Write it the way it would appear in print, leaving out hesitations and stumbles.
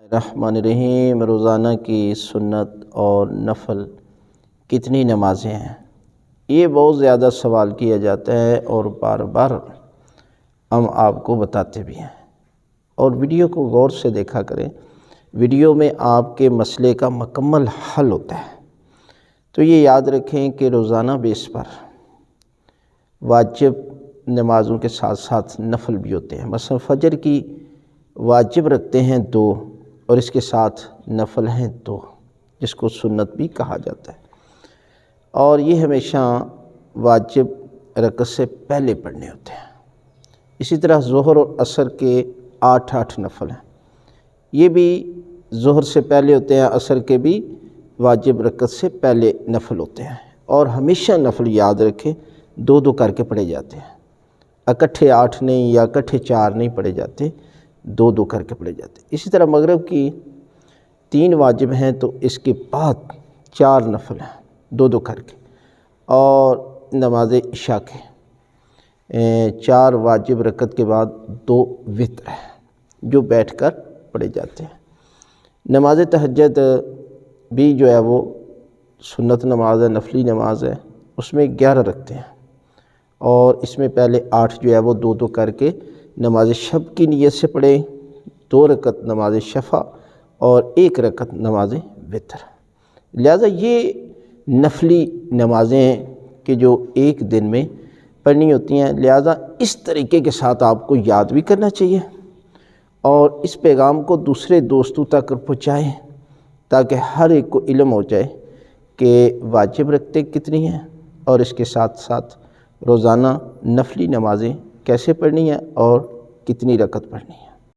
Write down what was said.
रहमानिर्रहीम। रोज़ाना की सुन्नत और नफल कितनी नमाज़ें हैं, ये बहुत ज़्यादा सवाल किया जाता है और बार बार हम आपको बताते भी हैं। और वीडियो को गौर से देखा करें, वीडियो में आपके मसले का मुकम्मल हल होता है। तो ये याद रखें कि रोज़ाना बेस पर वाजिब नमाज़ों के साथ साथ नफल भी होते हैं। मसलन फ़जर की वाजिब रखते हैं 2 और इसके साथ नफल हैं 2, जिसको सुन्नत भी कहा जाता है। और ये हमेशा वाजिब रकअत से पहले पढ़ने होते हैं। इसी तरह ज़ोहर और असर के 8 नफल हैं, ये भी ज़ोहर से पहले होते हैं, असर के भी वाजिब रकअत से पहले नफल होते हैं। और हमेशा नफल याद रखें 2-2 करके पढ़े जाते हैं, इकट्ठे 8 नहीं या इकट्ठे 4 नहीं पढ़े जाते, 2-2 करके पढ़े जाते हैं। इसी तरह मगरिब की 3 वाजिब हैं तो इसके बाद 4 नफल हैं 2-2 करके। और नमाज इशा के 4 वाजिब रकत के बाद 2 वित्र हैं जो बैठकर पढ़े जाते हैं। नमाज तहज्जुद भी जो है वो सुन्नत नमाज है, नफली नमाज है, उसमें 11 रखते हैं। और इसमें पहले 8 जो है वो 2-2 करके नमाज शब की नीयत से पढ़े, 2 रकत नमाज शफ़ा और 1 रकत नमाज वितर। लिहाजा ये नफली नमाज़ें कि जो एक दिन में पढ़नी होती हैं, लिहाजा इस तरीके के साथ आपको याद भी करना चाहिए और इस पैगाम को दूसरे दोस्तों तक पहुँचाएँ ताकि हर एक को इल्म हो जाए कि वाजिब रखते कितनी हैं और इसके साथ साथ रोज़ाना नफली नमाज़ें कैसे पढ़नी है और कितनी रकत पढ़नी है।